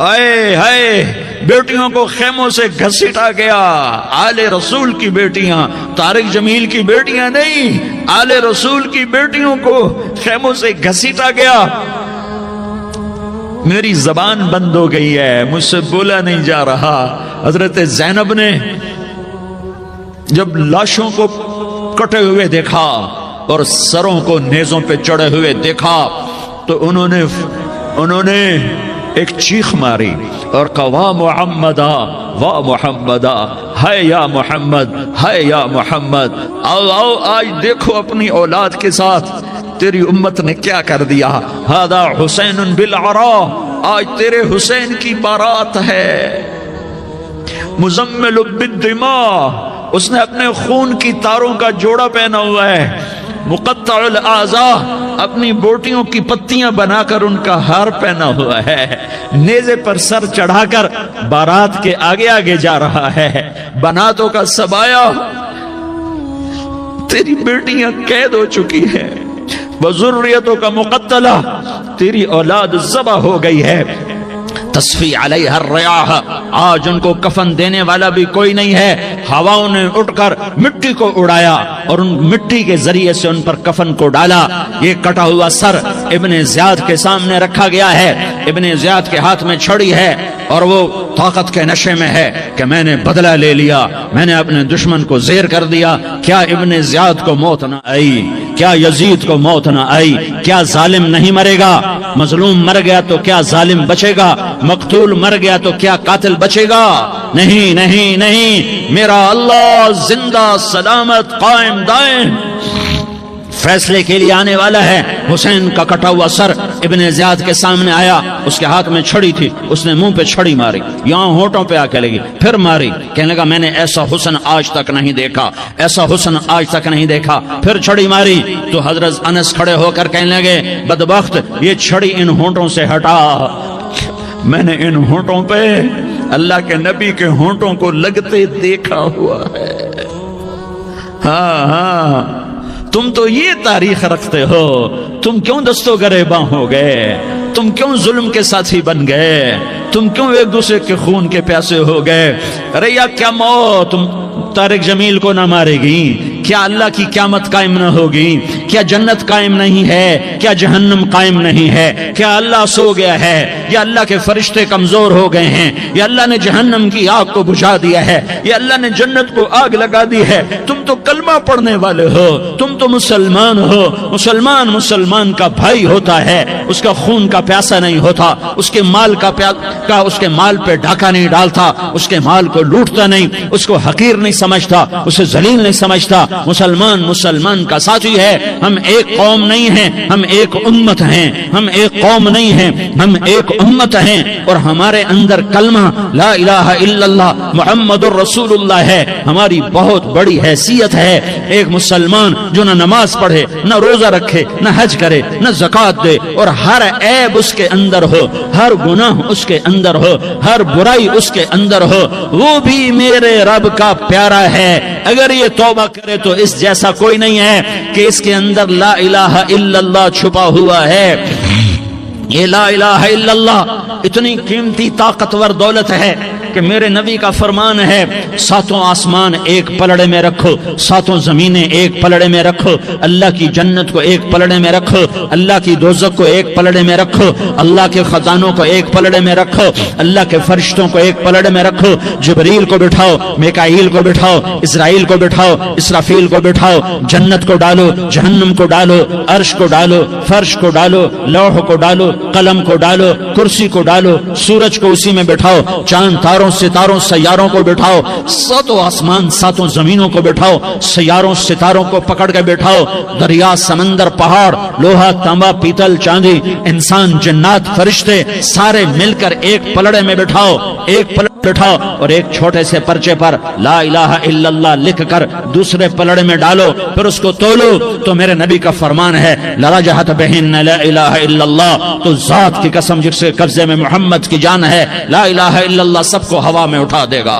آئے ہائے بیٹیوں کو خیموں سے گھسیٹا گیا. آل رسول کی بیٹیاں، طارق جمیل کی بیٹیاں نہیں، آل رسول کی بیٹیوں کو خیموں سے گھسیٹا گیا. میری زبان بند ہو گئی ہے، مجھ سے بولا نہیں جا رہا. حضرت زینب نے جب لاشوں کو کٹے ہوئے دیکھا اور سروں کو نیزوں پہ چڑھے ہوئے دیکھا تو انہوں نے ایک چیخ ماری اور کہا واہ محمدہ واہ محمدہ، ہے یا محمد، ہے یا محمد. آؤ آؤ آج دیکھو اپنی اولاد کے ساتھ تیری امت نے کیا کر دیا. ہذا حسین بالعراء، آج تیرے حسین کی بارات ہے. مزمل بالدماء، اس نے اپنے خون کی تاروں کا جوڑا پہنا ہوا ہے. مقطع الاعضاء، اپنی بوٹیوں کی پتیاں بنا کر ان کا ہار پہنا ہوا ہے. نیزے پر سر چڑھا کر بارات کے آگے آگے جا رہا ہے. بناتوں کا سبایا، تیری بیٹیاں قید ہو چکی ہے. وذریتوں کا مقتلہ، تیری اولاد ذبح ہو گئی ہے. تصفی علیہ الریاح، آج ان کو کفن دینے والا بھی کوئی نہیں ہے. ہواؤں نے اٹھ کر مٹی کو اڑایا اور ان مٹی کے ذریعے سے ان پر کفن کو ڈالا. یہ کٹا ہوا سر ابن زیاد کے سامنے رکھا گیا ہے. ابن زیاد کے ہاتھ میں چھڑی ہے اور وہ طاقت کے نشے میں ہے کہ میں نے بدلہ لے لیا، میں نے اپنے دشمن کو زیر کر دیا. کیا ابن زیاد کو موت نہ آئی؟ کیا یزید کو موت نہ آئی؟ کیا ظالم نہیں مرے گا؟ مظلوم مر گیا تو کیا ظالم بچے گا؟ مقتول مر گیا تو کیا قاتل بچے گا؟ نہیں نہیں نہیں، میرا اللہ زندہ سلامت قائم دائم فیصلے کے لیے آنے والا ہے. حسین کا کٹا ہوا سر ابن زیاد کے سامنے آیا، اس کے ہاتھ میں چھڑی تھی. اس نے منہ پہ چھڑی ماری، یہاں ہونٹوں پہ آ کے لگی، پھر ماری. کہنے لگا میں نے ایسا حسن آج تک نہیں دیکھا، ایسا حسن آج تک نہیں دیکھا. پھر چھڑی ماری تو حضرت انس کھڑے ہو کر کہنے لگے بدبخت، یہ چھڑی ان ہونٹوں سے ہٹا. میں نے ان ہونٹوں پہ اللہ کے نبی کے ہونٹوں کو لگتے دیکھا ہوا ہے. ہاں ہاں، تم تو یہ تاریخ رکھتے ہو. تم کیوں دستوں گریباں ہو گئے؟ تم کیوں ظلم کے ساتھی بن گئے؟ تم کیوں ایک دوسرے کے خون کے پیاسے ہو گئے؟ ارے یا کیا موت طارق جمیل کو نہ مارے گی؟ کیا اللہ کی قیامت قائم نہ ہوگی؟ کیا جنت قائم نہیں ہے؟ کیا جہنم قائم نہیں ہے؟ کیا اللہ سو گیا ہے؟ یا اللہ کے فرشتے کمزور ہو گئے ہیں؟ یا اللہ نے جہنم کی آگ کو بجھا دیا ہے؟ یا اللہ نے جنت کو آگ لگا دی ہے؟ تم تو کلمہ پڑھنے والے ہو، تم تو مسلمان ہو. مسلمان کا بھائی ہوتا ہے، اس کا خون کا پیاسا نہیں ہوتا، اس کے مال اس کے مال پہ ڈاکہ نہیں ڈالتا، اس کے مال کو لوٹتا نہیں، اس کو حقیر نہیں سمجھتا، اسے ذلیل نہیں سمجھتا. مسلمان کا ساتھی ہے. ہم ایک قوم نہیں ہیں، ہم ایک امت ہیں. ہم ایک قوم نہیں ہیں، ہم ایک امت ہیں. اور ہمارے اندر کلمہ لا الہ الا اللہ محمد الرسول اللہ ہے. ہماری بہت بڑی حیثیت ہے. ایک مسلمان جو نہ نماز پڑھے، نہ روزہ رکھے، نہ حج کرے، نہ زکوٰۃ دے، اور ہر عیب اس کے اندر ہو، ہر گناہ اس کے اندر ہو، ہر برائی اس کے اندر ہو، وہ بھی میرے رب کا پیارا ہے. اگر یہ توبہ کرے تو اس جیسا کوئی نہیں ہے کہ اس کے اندر لا الہ الا اللہ چھپا ہوا ہے. یہ لا الہ الا اللہ اتنی قیمتی طاقتور دولت ہے کہ میرے نبی کا فرمان ہے ساتوں آسمان ایک پلڑے میں رکھو، ساتوں زمینیں ایک پلڑے میں رکھو، اللہ کی جنت کو ایک پلڑے میں رکھو، اللہ کی دوزخ کو ایک پلڑے میں رکھو، اللہ کے خزانوں کو ایک پلڑے میں رکھو، اللہ کے فرشتوں کو ایک پلڑے میں رکھو. جبریل کو بٹھاؤ، میکائیل کو بٹھاؤ، اسرائیل کو بٹھاؤ، اسرافیل کو بٹھاؤ. جنت کو ڈالو، جہنم کو ڈالو، عرش کو ڈالو، فرش کو ڈالو، لوح کو ڈالو، قلم کو ڈالو، کرسی کو ڈالو، سورج کو اسی میں بٹھاؤ، چاند تاروں ستاروں سیاروں کو بٹھاؤ، ساتوں آسمان ساتوں زمینوں کو بٹھاؤ، سیاروں ستاروں کو پکڑ کے بٹھاؤ، دریا سمندر پہاڑ لوہا تانبا پیتل چاندی انسان جنات فرشتے سارے مل کر ایک پلڑے میں بٹھاؤ، ایک پلڑے بٹھاؤ اور ایک چھوٹے سے پرچے پر لا الہ الا اللہ لکھ کر دوسرے پلڑے میں ڈالو، پھر اس کو تولو تو میرے نبی کا فرمان ہے لرجحت بہن لا الہ الا اللہ. تو ذات کی قسم جس کے قبضے میں محمد کی جان ہے، لا الہ الا اللہ سب کو ہوا میں اٹھا دے گا.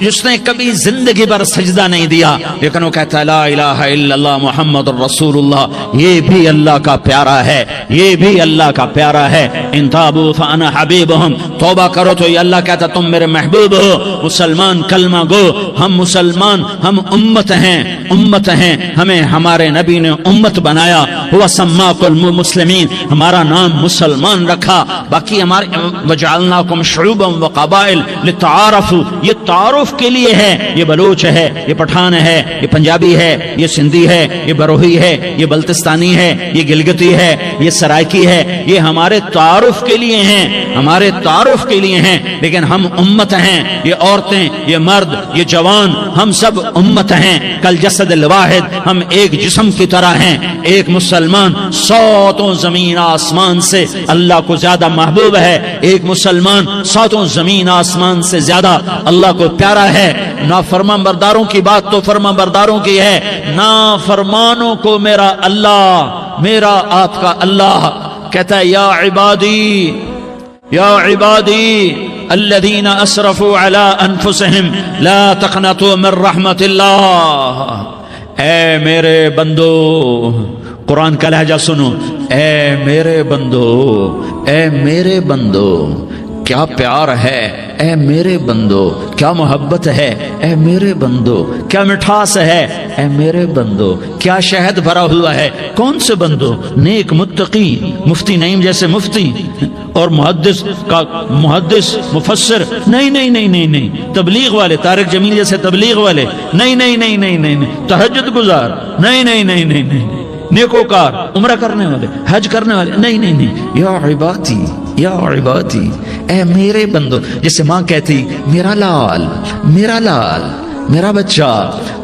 جس نے کبھی زندگی پر سجدہ نہیں دیا لیکن وہ کہتا ہے لا الہ الا اللہ محمد الرسول اللہ، یہ بھی اللہ کا پیارا ہے، یہ بھی اللہ کا پیارا ہے۔ ان تابوا فانا حبیبہم، توبہ کرو تو یہ اللہ کہتا تم میرے محبوب ہو۔ مسلمان کلمہ گو، ہم مسلمان، ہم امت ہیں، امت ہیں، ہمیں ہمارے نبی نے امت بنایا، ہوا سماکم المسلمین، ہمارا نام مسلمان رکھا، باقی ہمارے وجعلناکم شعوبا وقبائل لتعارفوا، یہ تعارف کے لیے ہے، یہ بلوچ ہے، یہ پٹھان ہے، یہ پنجابی ہے، یہ سندھی ہے، یہ بروہی ہے، یہ بلتستانی ہے، یہ گلگتی ہے، یہ سرائکی ہے، یہ ہمارے تعارف کے لیے ہیں، ہمارے تعارف کے لیے ہیں، لیکن ہم امت ہیں، یہ عورتیں، یہ مرد، یہ جوان، ہم سب امت ہیں، کل جسد الواحد، ہم ایک جسم کی طرح ہیں۔ ایک مسلمان ساتوں زمین آسمان سے اللہ کو زیادہ محبوب ہے، ایک مسلمان ساتوں زمین آسمان سے زیادہ اللہ کو پیارا ہے۔ نافرمان برداروں کی بات تو فرمان برداروں کی ہے، نافرمانوں کو میرا اللہ، میرا آپ کا اللہ کہتا ہے یا عبادی، یا عبادی الذین اسرفوا علی انفسہم لا تقنطوا من رحمت اللہ، اے میرے بندو، قرآن کا لہجہ سنو، اے میرے بندو، اے میرے بندو، کیا پیار ہے، اے میرے بندو، کیا محبت ہے، اے میرے بندو، کیا مٹھاس ہے، اے میرے بندو، کیا شہد بھرا ہوا ہے۔ کون سے بندو؟ نیک متقی، مفتی نعیم جیسے مفتی اور محدث کا محدث مفسر، نہیں نہیں نہیں نہیں نہیں، تبلیغ والے، طارق جمیل جیسے تبلیغ والے، نہیں نہیں نہیں نہیں نہیں، تہجد گزار، نہیں نہیں نہیں نہیں نہیں، نیکوکار، عمرہ کرنے والے، حج کرنے والے، نہیں نہیں نہیں، یا عبادی، یا عبادی، اے میرے بندو، جیسے ماں کہتی میرا لال، میرا لال، میرا بچہ،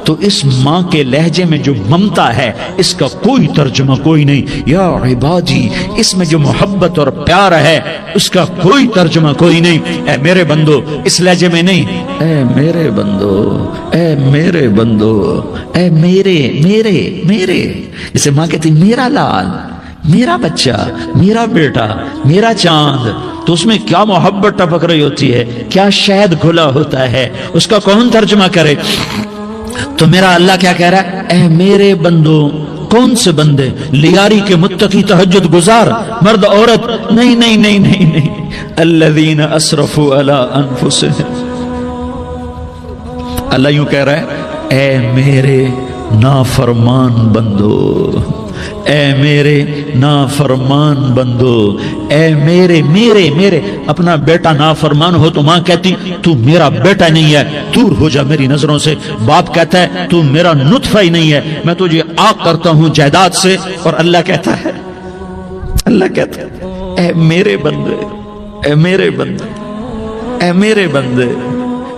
تو اس ماں کے لہجے میں جو ممتا ہے اس کا کوئی ترجمہ کوئی نہیں۔ یا عبادی، اس میں جو محبت اور پیار ہے اس کا کوئی ترجمہ کوئی نہیں۔ اے میرے بندو، اس لہجے میں نہیں، اے میرے بندو، اے میرے بندو، اے میرے میرے میرے، جیسے ماں کہتی میرا لال، میرا بچہ، میرا بیٹا، میرا چاند، تو اس میں کیا محبت ٹپک رہی ہوتی ہے، کیا شہد گھلا ہوتا ہے، اس کا کون ترجمہ کرے؟ تو میرا اللہ کیا کہہ رہا ہے؟ اے میرے بندو، کون سے بندے؟ لیاری کے متقی، تہجد گزار، مرد عورت، نہیں نہیں نہیں نہیں نہیں، الذین اسرفوا علی انفسہم، اللہ یوں کہہ رہا ہے اے میرے نافرمان بندو، اے میرے نافرمان بندو، اے میرے میرے میرے، اپنا بیٹا نافرمان ہو تو ماں کہتی تو میرا بیٹا نہیں ہے، دور ہو جا میری نظروں سے۔ باپ کہتا ہے تو میرا نطفہ ہی نہیں ہے، میں تجھے آگ کرتا ہوں جائیداد سے، اور اللہ کہتا ہے، اللہ کہتا ہے اے میرے بندے، اے میرے بندے، اے میرے بندے،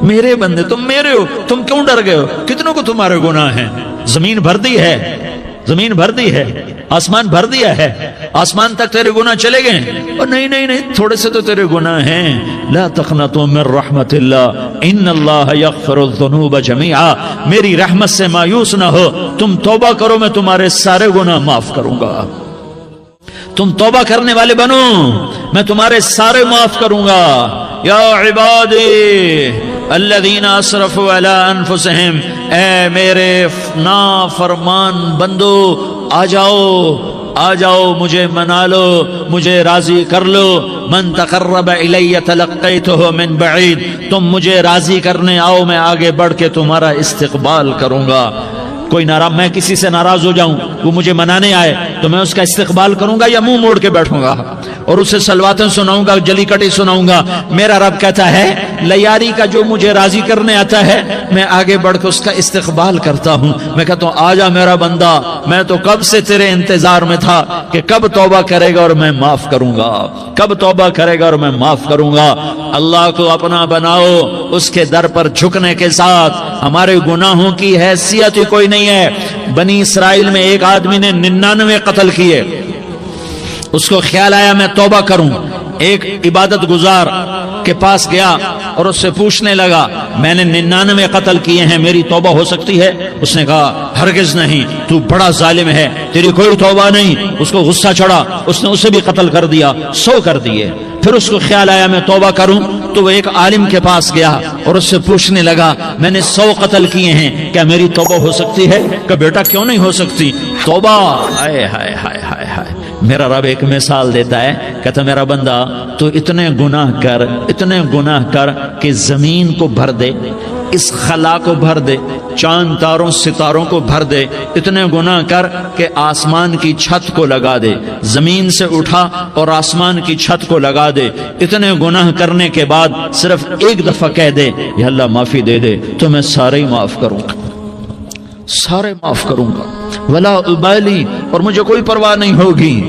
میرے بندے، تم میرے ہو، تم کیوں ڈر گئے ہو؟ کتنوں کو تمہارے گناہ ہیں؟ زمین بھر دی ہے، زمین بھر دی ہے، آسمان بھر دیا ہے، آسمان تک تیرے گناہ چلے گئے، اور نہیں نہیں نہیں، تھوڑے سے تو تیرے گناہ ہیں۔ لا تقنطوا من رحمت اللہ ان اللہ یغفر الذنوب جميعا، میری رحمت سے مایوس نہ ہو، تم توبہ کرو میں تمہارے سارے گناہ معاف کروں گا، تم توبہ کرنے والے بنو میں تمہارے سارے معاف کروں گا۔ یا عبادی الذین اسرفوا علی انفسہم، اے میرے نافرمان بندو، آ جاؤ، آ جاؤ، مجھے منا لو، مجھے راضی کر لو۔ من تقرب الی تلقیتہ من بعید، تم مجھے راضی کرنے آؤ، میں آگے بڑھ کے تمہارا استقبال کروں گا۔ کوئی ناراض، میں کسی سے ناراض ہو جاؤں، وہ مجھے منانے آئے تو میں اس کا استقبال کروں گا یا منہ موڑ کے بیٹھوں گا اور اسے سلواتیں سناؤں گا، جلی کٹی سناؤں گا؟ میرا رب کہتا ہے لیاری کا جو مجھے راضی کرنے آتا ہے میں آگے بڑھ کے اس کا استقبال کرتا ہوں، میں کہتا ہوں آ جا میرا بندہ، میں تو کب سے تیرے انتظار میں تھا کہ کب توبہ کرے گا اور میں معاف کروں گا، کب توبہ کرے گا اور میں معاف کروں گا۔ اللہ کو اپنا بناؤ، اس کے در پر جھکنے کے ساتھ ہمارے گناہوں کی حیثیت ہی کوئی نہیں ہے۔ بنی اسرائیل میں ایک آدمی نے 99 قتل کیے، اس کو خیال آیا میں توبہ کروں، ایک عبادت گزار کے پاس گیا اور اس سے پوچھنے لگا میں نے 99 قتل کیے ہیں، میری توبہ ہو سکتی ہے؟ اس نے کہا ہرگز نہیں، تو بڑا ظالم ہے، تیری کوئی توبہ نہیں۔ اس کو غصہ چڑھا، اس نے اسے بھی قتل کر دیا، 100 کر دیے۔ پھر اس کو خیال آیا میں توبہ کروں، تو وہ ایک عالم کے پاس گیا اور اس سے پوچھنے لگا میں نے 100 قتل کیے ہیں، کیا میری توبہ ہو سکتی ہے؟ کہ بیٹا کیوں نہیں ہو سکتی توبہ؟ ہائے ہائے ہائے ہائے ہائے، میرا رب ایک مثال دیتا ہے، کہتا میرا بندہ تو اتنے گناہ کر کہ زمین کو بھر دے، اس خلا کو بھر دے، چاند تاروں ستاروں کو بھر دے، اتنے گناہ کر کہ آسمان کی چھت کو لگا دے، زمین سے اٹھا اور آسمان کی چھت کو لگا دے، اتنے گناہ کرنے کے بعد صرف ایک دفعہ کہہ دے یا اللہ معافی دے دے، تو میں سارے ہی معاف کروں گا، سارے معاف کروں گا، ولا ابالی، اور مجھے کوئی پرواہ نہیں ہوگی۔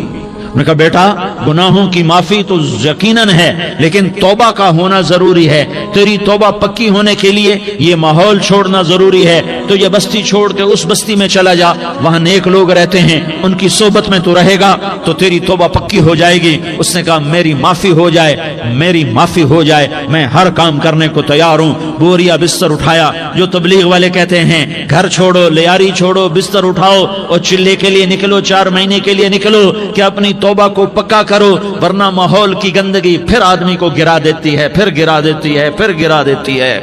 میں کہا بیٹا گناہوں کی معافی تو یقیناً ہے، لیکن توبہ کا ہونا ضروری ہے، تیری توبہ پکی ہونے کے لیے یہ ماحول چھوڑنا ضروری ہے، تو یہ بستی چھوڑ کے اس بستی میں چلا جا، وہاں نیک لوگ رہتے ہیں، ان کی صحبت میں تو رہے گا تو تیری توبہ پکی ہو جائے گی۔ اس نے کہا میری معافی ہو جائے، میری معافی ہو جائے، میں ہر کام کرنے کو تیار ہوں۔ بوریا بستر اٹھایا، جو تبلیغ والے کہتے ہیں گھر چھوڑو، لیاری چھوڑو، بستر اٹھاؤ اور چلے کے لیے نکلو، 4 مہینے کے لیے نکلو کہ اپنی توبہ کو پکا کرو، ورنہ ماحول کی گندگی پھر آدمی کو گرا دیتی ہے، پھر گرا دیتی ہے، پھر گرا دیتی ہے۔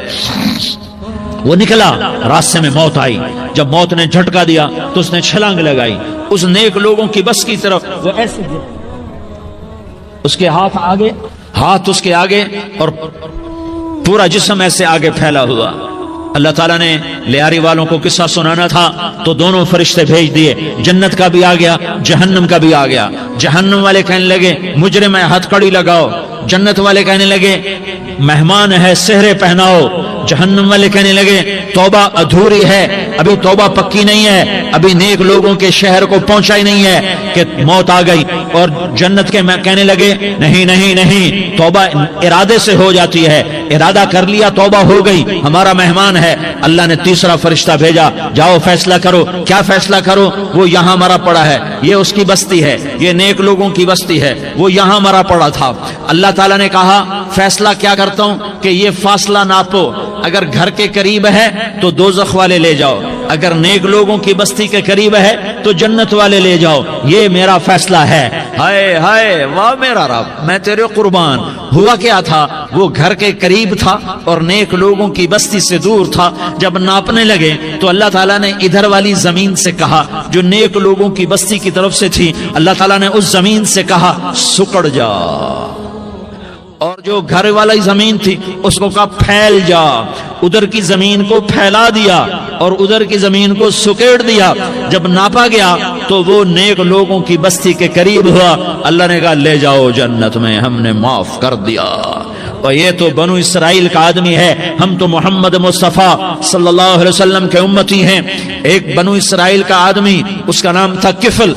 وہ نکلا، راستے میں موت آئی، جب موت نے جھٹکا دیا تو اس نے چھلانگ لگائی اس نیک لوگوں کی بس کی طرف، وہ ایسے اس کے ہاتھ اس کے آگے اور پورا جسم ایسے آگے پھیلا ہوا۔ اللہ تعالیٰ نے لیاری والوں کو قصہ سنانا تھا تو دونوں فرشتے بھیج دیے، جنت کا بھی آ گیا، جہنم کا بھی آ گیا۔ جہنم والے کہنے لگے مجرم ہے ہتھ کڑی لگاؤ، جنت والے کہنے لگے مہمان ہے سہرے پہناؤ، جہنم والے کہنے لگے توبہ ادھوری ہے، ابھی توبہ پکی نہیں ہے، ابھی نیک لوگوں کے شہر کو پہنچا ہی نہیں ہے کہ موت آ گئی۔ اور جنت کے کہنے لگے نہیں نہیں نہیں، توبہ ارادے سے ہو جاتی ہے، ارادہ کر لیا توبہ ہو گئی، ہمارا مہمان ہے۔ اللہ نے تیسرا فرشتہ بھیجا، جاؤ فیصلہ کرو۔ کیا فیصلہ کرو؟ وہ یہاں مرا پڑا ہے، یہ اس کی بستی ہے، یہ نیک لوگوں کی بستی ہے، وہ یہاں مرا پڑا تھا۔ اللہ تعالیٰ نے کہا فیصلہ کیا کرتا ہوں کہ یہ فاصلہ ناپو، اگر گھر کے قریب ہے تو دوزخ والے لے جاؤ، اگر نیک لوگوں کی بستی کے قریب ہے تو جنت والے لے جاؤ، یہ میرا فیصلہ ہے۔ ہائے ہائے واہ میرا رب، میں تیرے قربان۔ ہوا کیا تھا؟ وہ گھر کے قریب تھا اور نیک لوگوں کی بستی سے دور تھا۔ جب ناپنے لگے تو اللہ تعالیٰ نے ادھر والی زمین سے کہا جو نیک لوگوں کی بستی کی طرف سے تھی، اللہ تعالیٰ نے اس زمین سے کہا سکڑ جا، اور جو گھر والی زمین تھی اس کو کہا پھیل جا، ادھر کی زمین کو پھیلا دیا اور ادھر کی زمین کو سکیڑ دیا۔ جب ناپا گیا تو وہ نیک لوگوں کی بستی کے قریب ہوا، اللہ نے کہا لے جاؤ جنت میں، ہم نے معاف کر دیا۔ اور یہ تو بنو اسرائیل کا آدمی ہے، ہم تو محمد مصطفیٰ صلی اللہ علیہ وسلم کے امتی ہیں۔ ایک بنو اسرائیل کا آدمی، اس کا نام تھا کفل،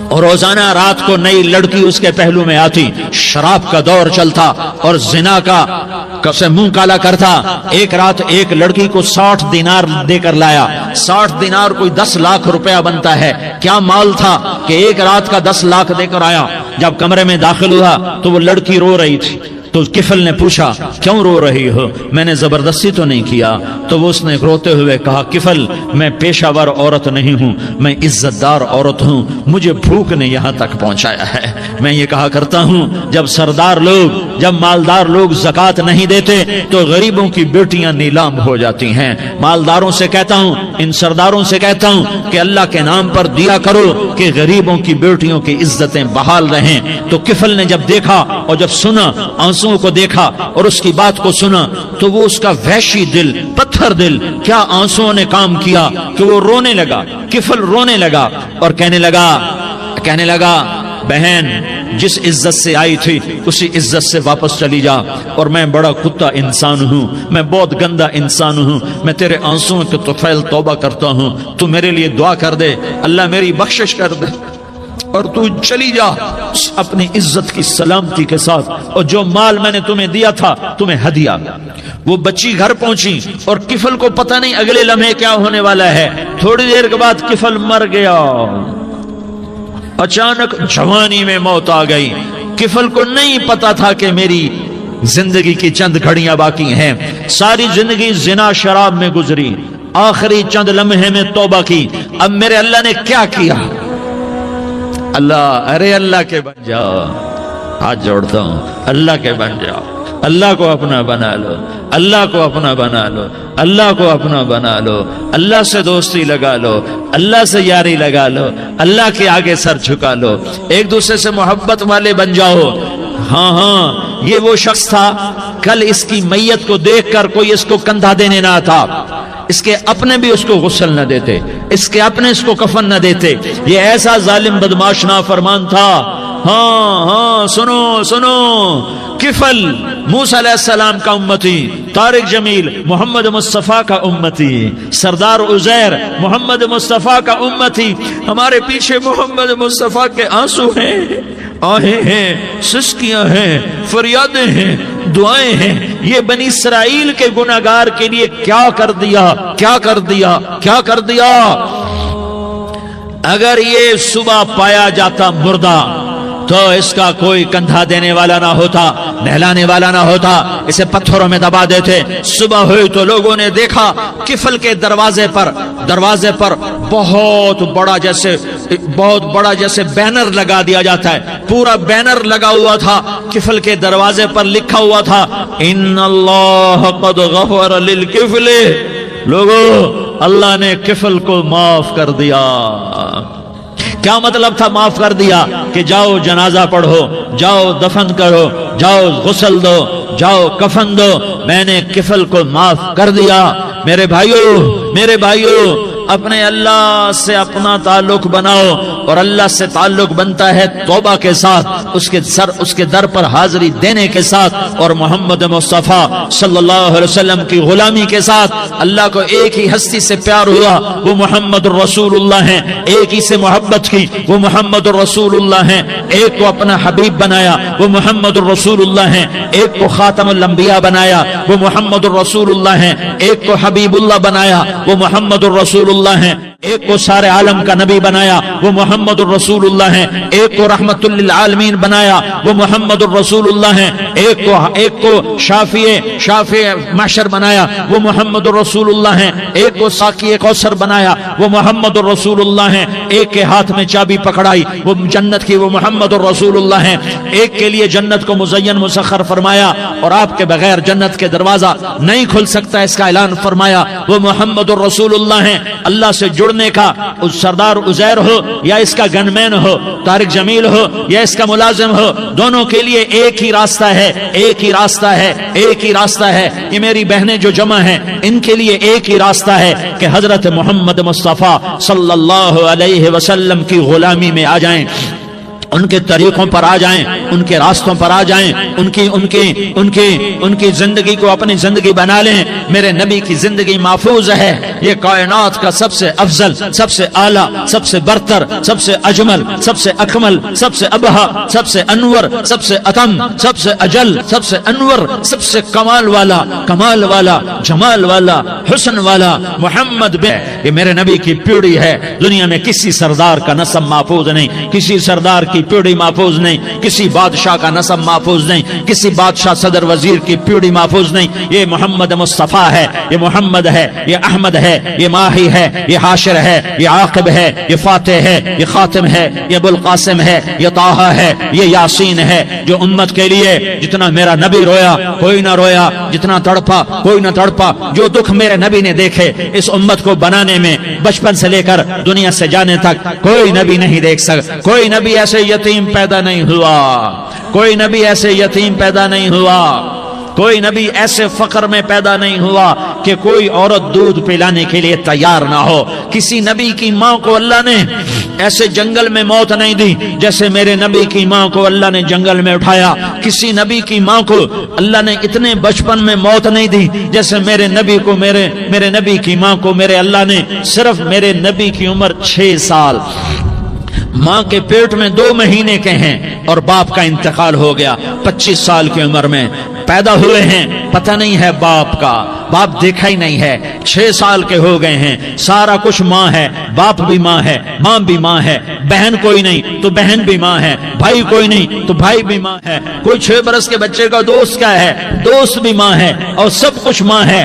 اور روزانہ رات کو نئی لڑکی اس کے پہلو میں آتی، شراب کا دور چلتا اور زنا کا سے منہ کالا کرتا۔ ایک رات ایک لڑکی کو 60 دینار دے کر لایا، 60 دینار کوئی 10 لاکھ روپیہ بنتا ہے۔ کیا مال تھا کہ ایک رات کا 10 لاکھ دے کر آیا۔ جب کمرے میں داخل ہوا تو وہ لڑکی رو رہی تھی، تو کفل نے پوچھا کیوں رو رہی ہو؟ میں نے زبردستی تو نہیں کیا۔ تو وہ اس نے روتے ہوئے کہا کفل میں پیشہ ور عورت نہیں ہوں، میں عزت دار عورت ہوں، مجھے بھوک نے یہاں تک پہنچایا ہے۔ میں یہ کہا کرتا ہوں جب سردار لوگ، جب مالدار لوگ زکوٰۃ نہیں دیتے تو غریبوں کی بیٹیاں نیلام ہو جاتی ہیں۔ مالداروں سے کہتا ہوں، ان سرداروں سے کہتا ہوں کہ اللہ کے نام پر دیا کرو کہ غریبوں کی بیٹیوں کی عزتیں بحال رہیں۔ تو کفل نے جب دیکھا اور جب سنا، آنسوؤں کو دیکھا اور اس کی بات کو سنا، تو وہ اس کا وحشی دل، پتھر دل، کیا آنسوؤں نے کام کیا کہ وہ رونے لگا۔ کفل رونے لگا اور کہنے لگا بہن جس عزت سے آئی تھی اسی عزت سے واپس چلی جا، اور میں بڑا کتا انسان ہوں، میں بہت گندا انسان ہوں، میں تیرے آنسوؤں کے طفیل توبہ کرتا ہوں، تو میرے لیے دعا کر دے، اللہ میری بخشش کر دے، اور تو چلی جا اپنی عزت کی سلامتی کے ساتھ، اور جو مال میں نے تمہیں دیا تھا تمہیں ہدیہ۔ وہ بچی گھر پہنچی اور کفل کو پتہ نہیں اگلے لمحے کیا ہونے والا ہے۔ تھوڑی دیر کے بعد کفل مر گیا، اچانک جوانی میں موت آ گئی، کفل کو نہیں پتا تھا کہ میری زندگی کی چند گھڑیاں باقی ہیں. ساری زندگی زنا شراب میں گزری، آخری چند لمحے میں توبہ کی. اب میرے اللہ نے کیا کیا؟ اللہ، ارے اللہ کے بن جاؤ، ہاتھ جوڑتا ہوں، اللہ کے بن جاؤ، اللہ کو اپنا بنا لو، اللہ کو اپنا بنا لو، اللہ کو اپنا بنا لو، اللہ سے دوستی لگا لو، اللہ سے یاری لگا لو، اللہ کے آگے سر جھکا لو، ایک دوسرے سے محبت والے بن جاؤ. ہاں ہاں، یہ وہ شخص تھا، کل اس کی میت کو دیکھ کر کوئی اس کو کندھا دینے نہ آتا، اس کے اپنے بھی اس کو غسل نہ دیتے، اس کے اپنے اس کو کفن نہ دیتے. یہ ایسا ظالم بدماش نافرمان تھا. ہاں ہاں، سنو سنو، کفل موسیٰ علیہ السلام کا امتی، طارق جمیل محمد مصطفیٰ کا امتی، سردار عزیر محمد مصطفیٰ کا امتی. ہمارے پیچھے محمد مصطفیٰ کے آنسو ہیں، آہیں ہیں، سسکیاں ہیں، فریادیں ہیں، دعائیں ہیں. یہ بنی اسرائیل کے گناہگار کے لیے کیا کر دیا، کیا کر دیا، کیا کر دیا. اگر یہ صبح پایا جاتا مردہ تو اس کا کوئی کندھا دینے والا نہ ہوتا، نہلانے والا نہ ہوتا، اسے پتھروں میں دبا دیتے. صبح ہوئی تو لوگوں نے دیکھا کفل کے دروازے پر بہت بڑا جیسے بینر لگا دیا جاتا ہے، پورا بینر لگا ہوا تھا. کفل کے دروازے پر لکھا ہوا تھا ان اللہ قد غفر للکفل. لوگو، اللہ نے کفل کو معاف کر دیا. کیا مطلب تھا معاف کر دیا؟ کہ جاؤ جنازہ پڑھو، جاؤ دفن کرو، جاؤ غسل دو، جاؤ کفن دو، میں نے کفل کو معاف کر دیا. میرے بھائیو، اپنے اللہ سے اپنا تعلق بناؤ، اور اللہ سے تعلق بنتا ہے توبہ کے ساتھ، اس کے در پر حاضری دینے کے ساتھ، اور محمد مصطفیٰ صلی اللہ علیہ وسلم کی غلامی کے ساتھ. اللہ کو ایک ہی ہستی سے پیار ہوا، وہ محمد الرسول اللہ ہیں. ایک ہی سے محبت کی، وہ محمد الرسول اللہ ہیں. ایک کو اپنا حبیب بنایا، وہ محمد الرسول اللہ ہیں. ایک کو خاتم الانبیاء بنایا، وہ محمد الرسول اللہ ہیں. ایک کو حبیب اللہ بنایا، وہ محمد الرسول اللہ ہیں. ایک کو سارے عالم کا نبی بنایا، وہ محمد الرسول اللہ ہیں. ایک کو رحمت للعالمین بنایا، وہ محمد الرسول اللہ ہیں. ایک کو شافع محشر بنایا، وہ محمد الرسول اللہ ہیں. ایک کو ساقی کوثر بنایا، وہ محمد الرسول اللہ ہیں. ایک کے ہاتھ میں چابی پکڑائی، وہ جنت کی، وہ محمد الرسول اللہ ہیں. ایک کے لیے جنت کو مزین مسخر فرمایا، اور آپ کے بغیر جنت کے دروازہ نہیں کھل سکتا، اس کا اعلان فرمایا، وہ محمد الرسول اللہ ہیں. اللہ سے جڑنے کا سردار عزیر ہو یا اس کا گن مین ہو، طارق جمیل ہو یا اس کا ملازم ہو، دونوں کے لیے ایک ہی راستہ ہے، ایک ہی راستہ ہے، ایک ہی راستہ ہے. یہ میری بہنیں جو جمع ہیں، ان کے لیے ایک ہی راستہ ہے کہ حضرت محمد مصطفیٰ صلی اللہ علیہ وسلم کی غلامی میں آ جائیں، ان کے طریقوں پر آ جائیں، ان کے راستوں پر آ جائیں، ان کی زندگی کو اپنی زندگی بنا لیں. میرے نبی کی زندگی محفوظ ہے. یہ کائنات کا سب سے افضل، سب سے اعلیٰ، سب سے برتر، سب سے اجمل، سب سے اکمل، سب سے ابہا، سب سے انور، سب سے اتم، سب سے اجل، سب سے انور، سب سے کمال والا، جمال والا، حسن والا محمد یہ میرے نبی کی پیڑھی ہے. دنیا میں کسی سردار کا نسب محفوظ نہیں، کسی سردار کی پیڑھی محفوظ نہیں، کسی بادشاہ کا نسب محفوظ نہیں، کسی بادشاہ صدر وزیر کی پیڑھی محفوظ نہیں. یہ محمد مصطفیٰ ہے، یہ محمد ہے، یہ احمد ہے، یہ ماہی ہے، یہ حاشر ہے، یہ عاقب ہے، یہ فاتح ہے، یہ خاتم ہے، یہ ابو القاسم ہے، یہ طٰہٰ ہے، یہ یاسین ہے. جو امت کے لیے جتنا میرا نبی رویا کوئی نہ رویا، جتنا تڑپا کوئی نہ تڑپا، جو دکھ میرے نبی نے دیکھے اس امت کو بنانے میں، بچپن سے لے کر دنیا سے جانے تک کوئی نبی نہیں دیکھ سکتا. کوئی نبی ایسے یتیم پیدا نہیں ہوا، کوئی نبی ایسے یتیم پیدا نہیں ہوا، کوئی نبی ایسے فقر میں پیدا نہیں ہوا کہ کوئی عورت دودھ پلانے کے لیے تیار نہ ہو. کسی نبی کی ماں کو اللہ نے ایسے جنگل میں موت نہیں دی جیسے میرے نبی کی ماں کو اللہ نے جنگل میں اٹھایا. کسی نبی کی ماں کو اللہ نے اتنے بچپن میں موت نہیں دی جیسے میرے نبی کو، میرے نبی کی ماں کو میرے اللہ نے صرف میرے نبی کی عمر 6 سال، ماں کے پیٹ میں 2 مہینے کے ہیں اور باپ کا انتقال ہو گیا. 25 سال کی عمر میں پیدا ہوئے ہیں. پتہ نہیں ہے باپ کا، باپ دیکھا ہی نہیں ہے، 6 سال کے ہو گئے ہیں، سارا کچھ ماں ہے، باپ بھی ماں ہے، ماں بھی ماں ہے، بہن کوئی نہیں تو بہن بھی ماں ہے، بھائی کوئی نہیں تو بھائی بھی ماں ہے، کوئی 6 برس کے بچے کا دوست کیا ہے، دوست بھی ماں ہے، اور سب کچھ ماں ہے،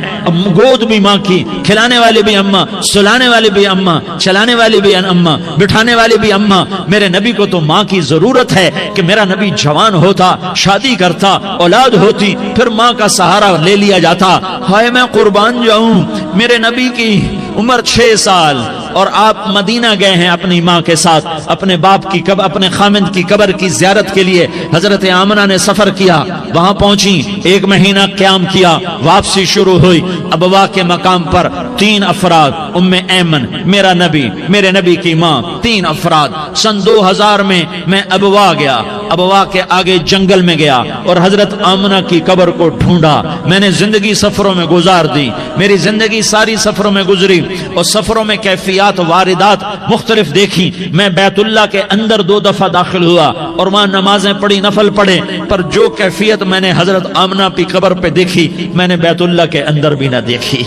گود بھی ماں کی، کھلانے والی بھی اماں، سلانے والی بھی اماں، چلانے والی بھی اماں، بٹھانے والی بھی اماں۔ میرے نبی کو تو ماں کی ضرورت ہے کہ میرا نبی جوان ہوتا، شادی کرتا، اولاد ہوتی، پھر ماں کا سہارا لے لیا جاتا۔ ہائے میں قربان جاؤں، میرے نبی کی عمر 6 سال اور آپ مدینہ گئے ہیں اپنی ماں کے ساتھ، اپنے باپ کی اپنے خامند کی قبر کی زیارت کے لیے حضرت آمنہ نے سفر کیا، وہاں پہنچی، 1 مہینہ قیام کیا، واپسی شروع ہوئی۔ ابوا کے مقام پر 3 افراد، ام ایمن، میرا نبی، میرے نبی کی ماں، 3 افراد۔ سن 2000 میں ابوا گیا، ابوا کے آگے جنگل میں گیا اور حضرت آمنہ کی قبر کو ڈھونڈا۔ میں نے زندگی سفروں میں گزار دی، میری زندگی ساری سفروں میں گزری، اور سفروں میں کیفیات واردات مختلف دیکھی۔ میں بیت اللہ کے اندر 2 دفعہ داخل ہوا اور وہاں نمازیں پڑھی، نفل پڑھے، پر جو کیفیت میں نے حضرت آمنہ کی قبر پہ دیکھی میں نے بیت اللہ کے اندر بھی نہ دیکھی،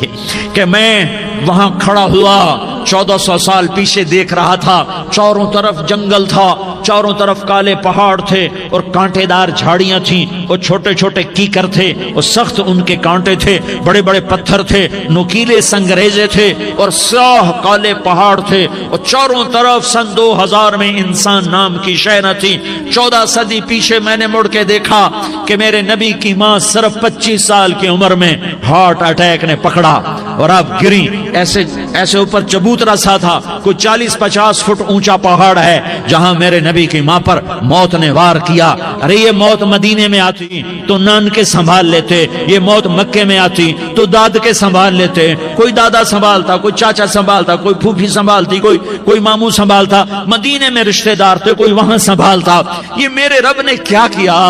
کہ میں وہاں کھڑا ہوا 1400 سال پیچھے دیکھ رہا تھا، چاروں طرف جنگل تھا، چاروں طرف کالے پہاڑ تھے اور کانٹے دار جھاڑیاں تھیں، اور چھوٹے چھوٹے کیکر تھے اور سخت ان کے کانٹے تھے، بڑے بڑے پتھر تھے، نوکیلے سنگریزے تھے اور سیاہ کالے پہاڑ تھے، اور چاروں طرف سن 2000 میں انسان نام کی شے نہ تھی۔ 14 صدی پیچھے میں نے مڑ کے دیکھا کہ میرے نبی کی ماں صرف 25 سال کی عمر میں ہارٹ اٹیک نے پکڑا اور آپ گری، ایسے اوپر چبوترا سا تھا، کوئی 40-50 فٹ اونچا پہاڑ ہے جہاں میرے نبی کی ماں پر موت نے وار کیا۔ ارے یہ موت مدینے میں آتی تو نان کے سنبھال لیتے، یہ موت مکے میں آتی تو داد کے سنبھال لیتے، کوئی دادا سنبھالتا، کوئی چاچا سنبھالتا، کوئی پھوپھی سنبھالتی، کوئی ماموں سنبھالتا، مدینے میں رشتہ دار تھے، کوئی وہاں سنبھالتا۔ یہ میرے رب نے کیا کیا؟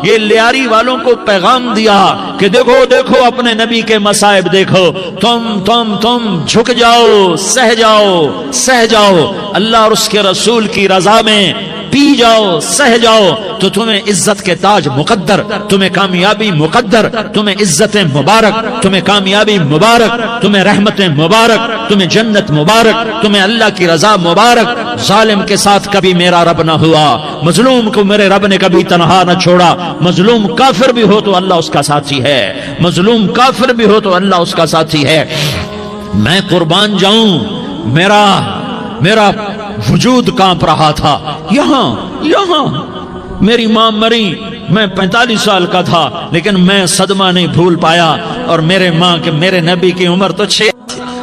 یہ لیاری والوں کو پیغام دیا کہ دیکھو دیکھو اپنے نبی کے مصائب دیکھو، تم جھک جاؤ، سہ جاؤ، اللہ اور اس کے رسول کی رضا میں پی جاؤ، سہ جاؤ، تو تمہیں عزت کے تاج مقدر، تمہیں کامیابی مقدر، تمہیں عزت مبارک، تمہیں کامیابی مبارک، تمہیں رحمت مبارک، تمہیں جنت مبارک، تمہیں اللہ کی رضا مبارک۔ ظالم کے ساتھ کبھی میرا رب نہ ہوا، مظلوم کو میرے رب نے کبھی تنہا نہ چھوڑا۔ مظلوم کافر بھی ہو تو اللہ اس کا ساتھی ہے، مظلوم کافر بھی ہو تو اللہ اس کا ساتھی ہے۔ میں قربان جاؤں، میرا وجود کانپ رہا تھا۔ یہاں میری ماں مری، میں 45 سال کا تھا، لیکن میں صدمہ نہیں بھول پایا، اور میرے نبی کی عمر تو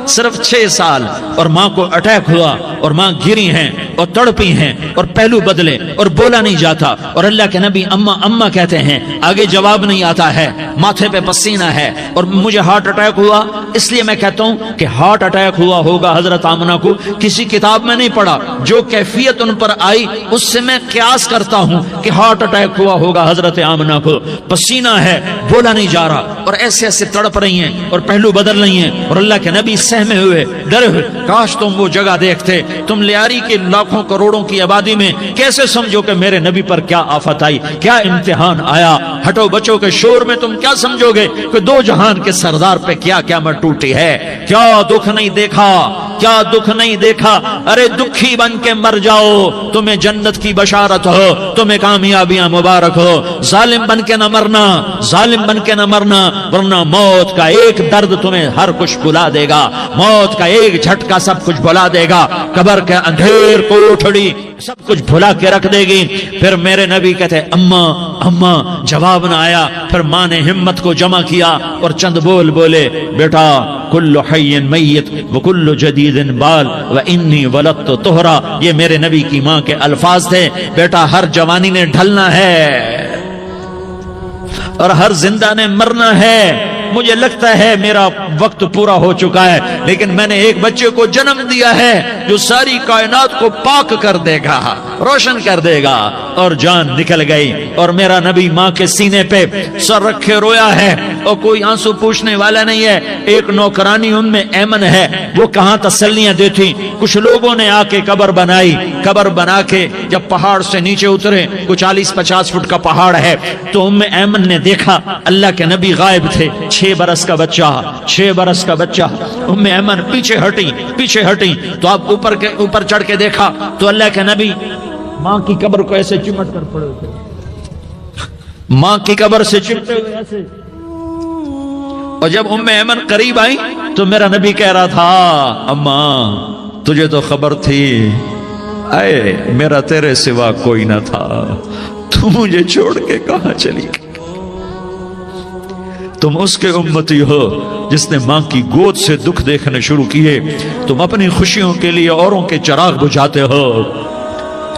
صرف 6 سال، اور ماں کو اٹیک ہوا اور ماں گری ہیں اور تڑپی ہیں اور پہلو بدلے اور بولا نہیں جاتا، اور اللہ کے نبی اماں کہتے ہیں، آگے جواب نہیں آتا ہے، ماتھے پہ پسینہ ہے، اور مجھے ہارٹ اٹیک ہوا۔ اس لیے میں کہتا ہوں کہ ہارٹ اٹیک ہوا ہوگا حضرت آمنہ کو، کسی کتاب میں نہیں پڑھا، جو کیفیت ان پر آئی اس سے میں قیاس کرتا ہوں کہ ہارٹ اٹیک ہوا ہوگا حضرت آمنہ کو۔ پسینہ ہے، بولا نہیں جا رہا، اور ایسے تڑپ رہی ہیں اور پہلو بدل رہی ہیں، اور اللہ کے نبی سہمے ہوئے، ڈرے ہوئے۔ کاش تم وہ جگہ دیکھتے، تم لیاری کے لاکھوں کروڑوں کی آبادی میں کیسے سمجھو کہ میرے نبی پر کیا آفت آئی، کیا امتحان آیا۔ ہٹو بچوں کے شور میں تم کیا سمجھو گے کہ 2 جہان کے سردار پہ کیا قیامت ٹوٹی ہے۔ کیا دکھ نہیں دیکھا، کیا دکھ نہیں دیکھا۔ ارے دکھی بن کے مر جاؤ، تمہیں جنت کی بشارت ہو، تمہیں کامیابیاں مبارک ہو۔ ظالم بن کے نہ مرنا، ظالم بن کے نہ مرنا، ورنہ موت کا ایک درد تمہیں ہر کچھ بھلا دے گا، موت کا ایک جھٹکا سب کچھ بھلا دے گا، قبر کے اندھیر کوٹھڑی سب کچھ بھلا کے رکھ دے گی۔ پھر میرے نبی کہتے اماں، جواب نہ آیا۔ پھر ماں نے ہمت کو جمع کیا اور چند بولے، بیٹا کل حی میت وکل جدید بال وانی ولدت طہرا، یہ میرے نبی کی ماں کے الفاظ تھے۔ بیٹا ہر جوانی نے ڈھلنا ہے اور ہر زندہ نے مرنا ہے، مجھے لگتا ہے میرا وقت پورا ہو چکا ہے، لیکن میں نے ایک بچے کو جنم دیا ہے جو ساری کائنات کو پاک کر دے گا، روشن کر دے گا۔ اور جان نکل گئی، اور میرا نبی ماں کے سینے پہ سر رکھے رویا ہے، اور کوئی آنسو پوچھنے والا نہیں ہے۔ ایک نوکرانی ام ایمن ہے، وہ کہاں تسلیاں دیتی۔ کچھ لوگوں نے آ کے قبر بنائی، قبر بنا کے جب پہاڑ سے نیچے اترے، کچھ 40-50 فٹ کا پہاڑ ہے، تو ام ایمن نے دیکھا اللہ کے نبی غائب تھے، 6 برس کا بچہ، 6 برس کا بچہ۔ ام ایمن پیچھے ہٹی تو آپ اوپر چڑھ کے دیکھا تو اللہ کے نبی ماں کی قبر کو ایسے چمٹ کر پڑے ہوئے، ماں کی قبر سے چمٹے ہوئے ایسے۔ اور جب ام ایمن قریب آئی تو میرا نبی کہہ رہا تھا، اماں تجھے تو خبر تھی، اے میرا تیرے سوا کوئی نہ تھا، تو مجھے چھوڑ کے کہاں چلی گئی؟ تم اس کے امتی ہو جس نے ماں کی گود سے دکھ دیکھنے شروع کیے۔ تم اپنی خوشیوں کے لیے اوروں کے چراغ بجھاتے ہو،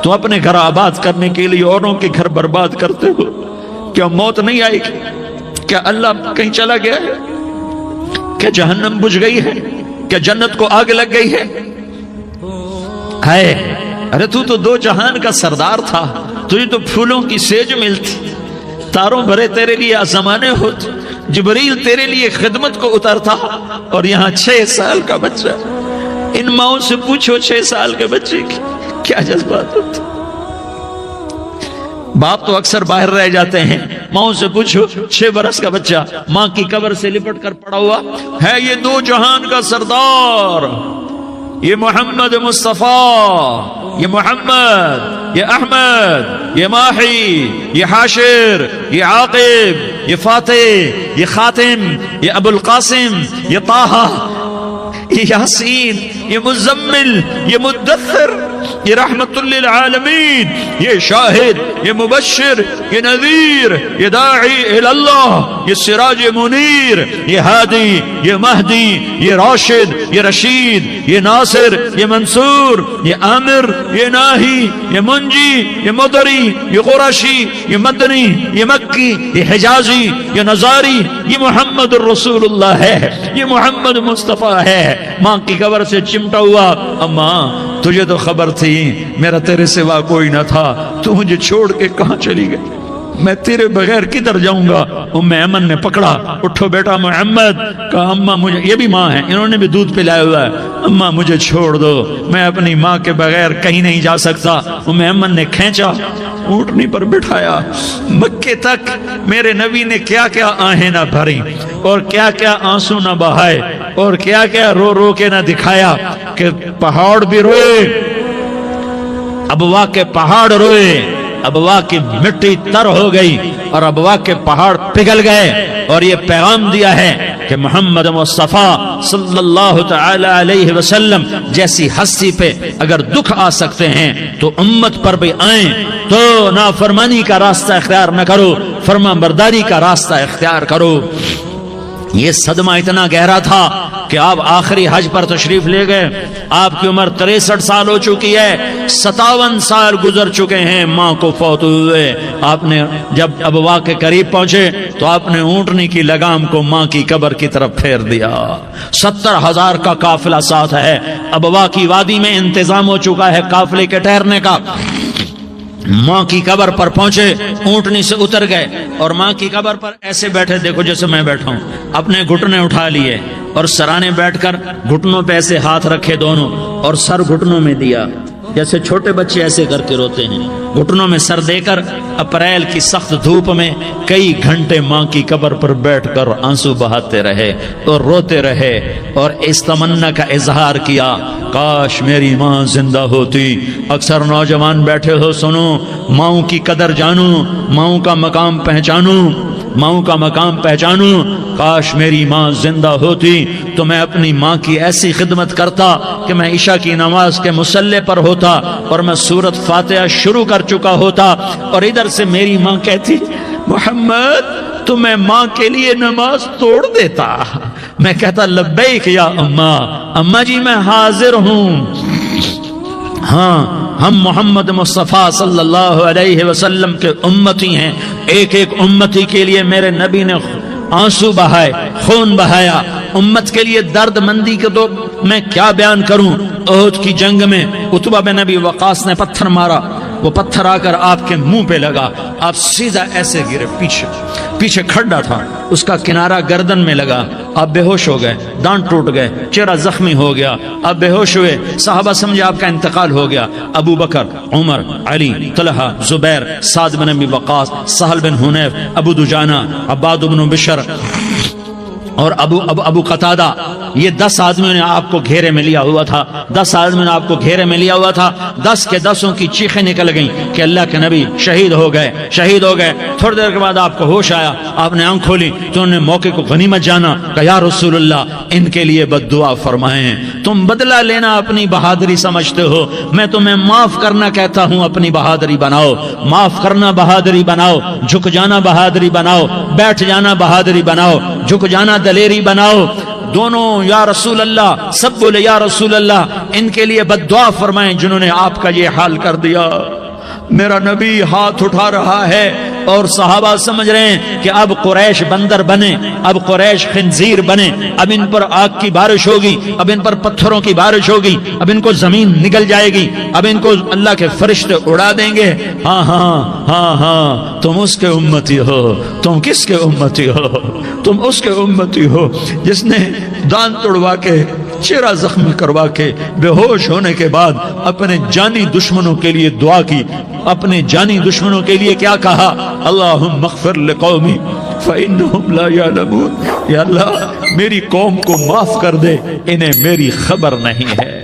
تم اپنے گھر آباد کرنے کے لیے اوروں کے گھر برباد کرتے ہو۔ کیا موت نہیں آئے گی؟ کیا اللہ کہیں چلا گیا ہے؟ کیا جہنم بجھ گئی ہے؟ کیا جنت کو آگ لگ گئی ہے؟ ارے تو 2 جہان کا سردار تھا، تجھے تو پھولوں کی سیج ملتی، تاروں بھرے تیرے لیے زمانے ہوتے، جبریل تیرے لیے خدمت کو اترتا، اور یہاں 6 سال کا بچہ۔ ان ماؤں سے پوچھو 6 سال کے بچے کی کیا جذبات ہوتے۔ باپ تو اکثر باہر رہ جاتے ہیں، ماؤں سے پوچھو 6 برس کا بچہ ماں کی قبر سے لپٹ کر پڑا ہوا ہے۔ یہ 2 جہان کا سردار، یہ محمد مصطفیٰ، یہ محمد، یہ احمد، یہ ماہی، یہ حاشر، یہ عاقب، یہ فاتح، یہ خاتم، یہ ابو القاسم، یہ طٰہٰ، یہ یاسین، یہ مزمل، یہ مدثر، یہ رحمت للعالمین، یہ شاہد، یہ مبشر، یہ نذیر، یہ داعی اللہ، یہ سراج منیر، یہ ہادی، یہ مہدی، یہ راشد، یہ رشید، یہ ناصر، یہ منصور، یہ عامر، یہ ناہی، یہ منجی، یہ مدری، یہ قرشی، یہ مدنی، یہ مکی، یہ حجازی، یہ نظاری، یہ محمد الرسول اللہ ہے، یہ محمد مصطفیٰ ہے۔ ماں کی قبر سے چمٹا ہوا، اماں تجھے تو خبر تھی میرا تیرے سوا کوئی نہ تھا، تو مجھے چھوڑ کے کہاں چلی گئی؟ میں تیرے بغیر کدھر جاؤں گا؟ ام ایمن نے پکڑا، اٹھو بیٹا محمد، کہا اماں مجھے، یہ بھی ماں ہے، انہوں نے بھی دودھ پلایا ہوا ہے، اماں مجھے چھوڑ دو، میں اپنی ماں کے بغیر کہیں نہیں جا سکتا۔ ام ایمن نے کھینچا، اونٹنی پر بٹھایا، مکے تک میرے نبی نے کیا کیا آہیں نہ بھری، اور کیا کیا آنسو نہ بہائے، اور کیا کیا رو رو کے نہ دکھایا کہ پہاڑ بھی روئے، ابوا کے پہاڑ روئے، ابوا کی مٹی تر ہو گئی اور ابوا کے پہاڑ پگھل گئے۔ اور یہ پیغام دیا ہے کہ محمد مصطفیٰ صلی اللہ تعالی علیہ وسلم جیسی ہستی پہ اگر دکھ آ سکتے ہیں تو امت پر بھی آئیں، تو نافرمانی کا راستہ اختیار نہ کرو، فرما برداری کا راستہ اختیار کرو۔ یہ صدمہ اتنا گہرا تھا کہ آپ آخری حج پر تشریف لے گئے، آپ کی عمر 63 سال ہو چکی ہے، 57 سال گزر چکے ہیں ماں کو فوت ہوئے۔ آپ نے جب ابوا کے قریب پہنچے تو آپ نے اونٹنی کی لگام کو ماں کی قبر کی طرف پھیر دیا۔ 70,000 کا قافلہ ساتھ ہے، ابوا کی وادی میں انتظام ہو چکا ہے قافلے کے ٹھہرنے کا۔ ماں کی قبر پر پہنچے، اونٹنی سے اتر گئے اور ماں کی قبر پر ایسے بیٹھے، دیکھو جیسے میں بیٹھا ہوں، اپنے گھٹنے اٹھا لیے اور سرانے بیٹھ کر گھٹنوں پہ ایسے ہاتھ رکھے دونوں اور سر گھٹنوں میں دیا، جیسے چھوٹے بچے ایسے کر کے روتے ہیں، گھٹنوں میں سر دے کر اپریل کی سخت دھوپ میں کئی گھنٹے ماں کی قبر پر بیٹھ کر آنسو بہاتے رہے اور روتے رہے اور اس تمنا کا اظہار کیا، کاش میری ماں زندہ ہوتی۔ اکثر نوجوان بیٹھے ہو، سنو، ماؤں کی قدر جانو، ماؤں کا مقام پہچانو، ماؤں کا مقام پہچانو۔ کاش میری ماں زندہ ہوتی تو میں اپنی ماں کی ایسی خدمت کرتا کہ میں عشاء کی نماز کے مصلی پر ہوتا اور میں سورۃ فاتحہ شروع کر چکا ہوتا، اور ادھر سے میری ماں کہتی محمد تو میں ماں کے لیے نماز توڑ دیتا، میں کہتا لبیک یا اماں، اماں جی میں حاضر ہوں۔ ہاں، ہم محمد مصطفیٰ صلی اللہ علیہ وسلم کے امتی ہیں، ایک ایک امتی کے لیے میرے نبی نے آنسو بہائے، خون بہایا امت کے لیے، درد مندی کے تو میں کیا بیان کروں۔ احد کی جنگ میں عتبہ بن ابی وقاص نے پتھر مارا، وہ پتھر آ کر آپ کے منہ پہ لگا، آپ سیدھا ایسے گرے، پیچھے کھڑا تھا، اس کا کنارہ گردن میں لگا، آپ بے ہوش ہو گئے، دانت ٹوٹ گئے، چہرہ زخمی ہو گیا، آپ بے ہوش ہوئے، صحابہ سمجھے آپ کا انتقال ہو گیا۔ ابو بکر، عمر، علی، طلحہ، زبیر، سعد بن ابی وقاص، سہل بن حنیف، ابو دجانہ، عباد بن بشر اور ابو قتادہ، یہ 10 آدمیوں نے آپ کو گھیرے میں لیا ہوا تھا، 10 آدمیوں نے آپ کو گھیرے میں لیا ہوا تھا۔ 10 کے 10 کی چیخیں نکل گئیں کہ اللہ کے نبی شہید ہو گئے، شہید ہو گئے۔ تھوڑی دیر کے بعد آپ کو ہوش آیا، آپ نے آنکھ کھولی تو انہوں نے موقع کو غنیمت جانا کہ یا رسول اللہ ان کے لیے بد دعا فرمائیں، تم بدلہ لینا اپنی بہادری سمجھتے ہو، میں تمہیں معاف کرنا کہتا ہوں، اپنی بہادری بناؤ، معاف کرنا بہادری بناؤ، جھک جانا بہادری بناؤ، بیٹھ جانا بہادری بناؤ، جھک جانا دلیری بناؤ۔ دونوں یا رسول اللہ، سب بولے یا رسول اللہ، ان کے لیے بد دعا فرمائیں جنہوں نے آپ کا یہ حال کر دیا۔ میرا نبی ہاتھ اٹھا رہا ہے اور صحابہ سمجھ رہے ہیں کہ اب قریش بندر بنے، اب قریش خنزیر بنے، اب ان پر آگ کی بارش ہوگی، اب ان پر پتھروں کی بارش ہوگی، اب ان کو زمین نگل جائے گی، اب ان کو اللہ کے فرشتے اڑا دیں گے۔ ہاں ہاں ہاں ہاں، تم اس کے امتی ہو۔ تم کس کے امتی ہو؟ تم اس کے امتی ہو جس نے دانت توڑوا کے، چہرہ زخمی کروا کے، بے ہوش ہونے کے بعد اپنے جانی دشمنوں کے لیے دعا کی، اپنے جانی دشمنوں کے لیے کیا کہا؟ اللہم اغفر لقومی فإنہم لا یعلمون، یا اللہ میری قوم کو معاف کر دے، انہیں میری خبر نہیں ہے۔